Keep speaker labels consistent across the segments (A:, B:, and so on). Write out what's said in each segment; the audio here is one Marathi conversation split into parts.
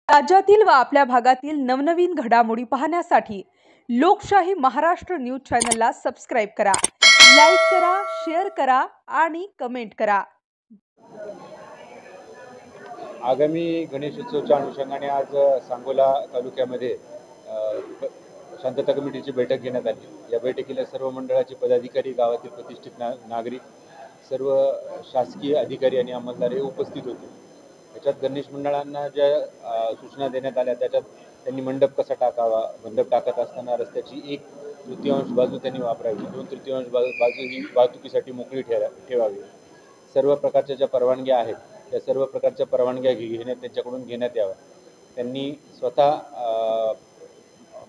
A: राज्यातील व आपल्या भागातील नवनवीन घडामोडी पाहण्यासाठी लोकशाही महाराष्ट्र न्यूज चॅनलला सबस्क्राइब करा, लाईक करा, शेअर करा आणि कमेंट करा।
B: आगामी गणेशोत्सवाच्या अनुषंगाने आज सांगोला तालुक्यामध्ये शांतता कमिटीची बैठक घेण्यात आली। या बैठकीला सर्व मंडळाचे पदाधिकारी, गावातील प्रतिष्ठित नागरिक, सर्व शासकीय अधिकारी आणि अंमलदार हे उपस्थित होते। त्याच्यात गणेश मंडळांना ज्या सूचना देण्यात आल्या त्याच्यात त्यांनी मंडप कसा टाकावा, मंडप टाकत असताना रस्त्याची 1/3 बाजू त्यांनी वापरावी, 2/3 बाजू ही वाहतुकीसाठी मोकळी ठेवावी। सर्व प्रकारच्या ज्या परवानग्या आहेत त्या सर्व प्रकारच्या परवानग्या त्यांच्याकडून घेण्यात याव्या। त्यांनी स्वतः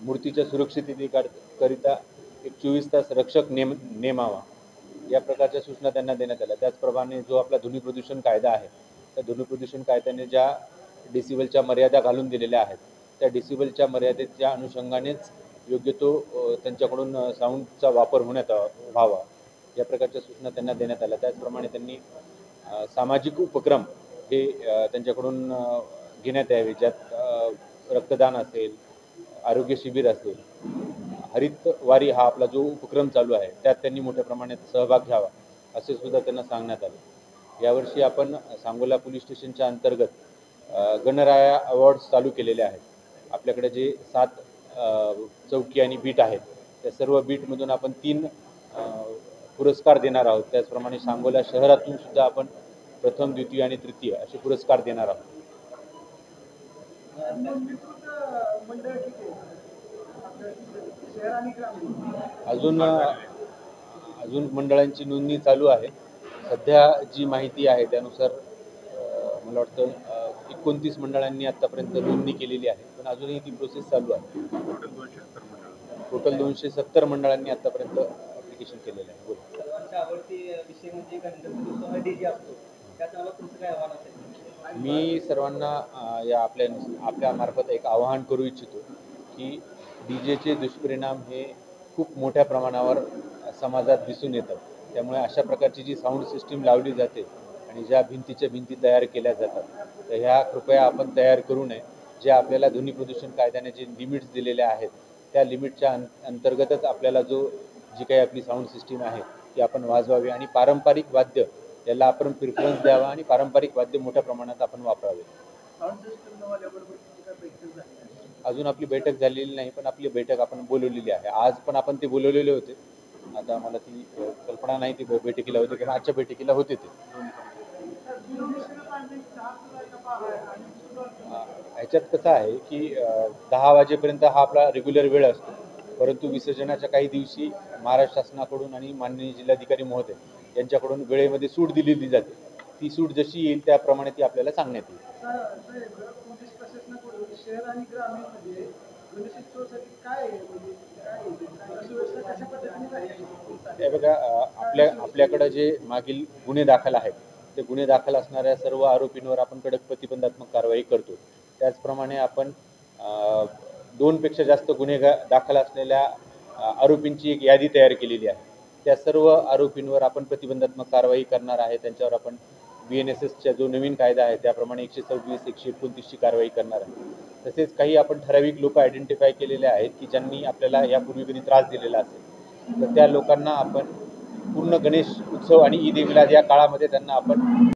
B: मूर्तीच्या सुरक्षिततेकरिता एक 24 तास रक्षक नेमावा, या प्रकारच्या सूचना त्यांना देण्यात आल्या। त्याचप्रमाणे जो आपला ध्वनी प्रदूषण कायदा आहे त्या ध्वनी प्रदूषण कायद्याने ज्या डेसिबलच्या मर्यादा घालून दिलेल्या आहेत त्या डेसिबलच्या मर्यादेच्या अनुषंगानेच योग्य तो त्यांच्याकडून साऊंडचा वापर होण्यात व्हावा, या प्रकारच्या सूचना त्यांना देण्यात आल्या। त्याचप्रमाणे त्यांनी सामाजिक उपक्रम हे त्यांच्याकडून घेण्यात यावे, ज्यात रक्तदान असेल, आरोग्य शिबिर असेल, हरित वारी हा आपला जो उपक्रम चालू आहे त्यात त्यांनी मोठ्या प्रमाणात सहभाग घ्यावा असे सुद्धा त्यांना सांगण्यात आले। यावर्षी आपण सांगोला पोलीस स्टेशनच्या अंतर्गत गणराया अवॉर्ड्स चालू केलेले आहेत। आपल्याकडे जे 7 चौकी आणि बीट आहेत त्या सर्व बीटमधून आपण 3 पुरस्कार देणार आहोत। त्याचप्रमाणे सांगोला शहरातून सुद्धा आपण प्रथम, द्वितीय आणि तृतीय असे पुरस्कार देणार आहोत। अजून मंडळांची नोंदणी चालू आहे। सध्या जी माहिती आहे त्यानुसार मला वाटतं 29 मंडळांनी आतापर्यंत नोंदणी केलेली आहे, पण अजूनही ती प्रोसेस चालू आहे। टोटल 270 मंडळांनी आतापर्यंत ॲप्लिकेशन केलेलं आहे। मी सर्वांना आपल्या मार्फत एक आवाहन करू इच्छितो की डीजेचे दुष्परिणाम हे खूप मोठ्या प्रमाणावर समाजात दिसून येतात। त्यामुळे अशा प्रकारची जी साऊंड सिस्टीम लावली जाते आणि ज्या भिंतीच्या भिंती तयार केल्या जातात तर ह्या कृपया आपण तयार करू नये। जे आपल्याला ध्वनी प्रदूषण कायद्याने जे लिमिट्स दिलेले आहेत त्या लिमिटच्या अंतर्गतच आपल्याला जी काही आपली साऊंड सिस्टीम आहे ती आपण वाजवावी आणि पारंपरिक वाद्य याला आपण प्रिफरन्स द्यावा आणि पारंपरिक वाद्य मोठ्या प्रमाणात आपण वापरावे। अजून आपली बैठक झालेली नाही, पण आपली बैठक आपण बोलवलेली आहे। आज पण आपण ते बोलवलेले होते। आता मला ती कल्पना नाही ती बैठकीला होते किंवा आजच्या बैठकीला होते ते। ह्याच्यात कसं आहे की 10 वाजेपर्यंत हा आपला रेग्युलर वेळ असतो, परंतु विसर्जनाच्या काही दिवशी महाराष्ट्र शासनाकडून आणि माननीय जिल्हाधिकारी महोदय यांच्याकडून वेळेमध्ये सूट दिलेली जाते। ती सूट जशी येईल त्याप्रमाणे ती आपल्याला सांगण्यात येईल। हे बघा, आपल्याकडे जे मागील गुन्हे दाखल आहेत ते गुन्हे दाखल असणाऱ्या सर्व आरोपींवर आपण कडक प्रतिबंधात्मक कारवाई करतो। त्याचप्रमाणे आपण 2 पेक्षा जास्त गुन्हे दाखल असलेल्या आरोपींची एक यादी तयार केलेली आहे। त्या सर्व आरोपींवर आपण प्रतिबंधात्मक कारवाई करणार आहे। त्यांच्यावर आपण BNSSचा जो नवीन कायदा आहे त्याप्रमाणे 126, 129 ची कारवाई करणार आहे। तसेच काही आपण ठराविक लोक आयडेंटिफाय केलेले आहेत की ज्यांनी आपल्याला यापूर्वी कधी त्रास दिलेला असेल तर त्या लोकांना आपण पूर्ण गणेश उत्सव आणि ईद ए मिलाद या काळामध्ये त्यांना आपण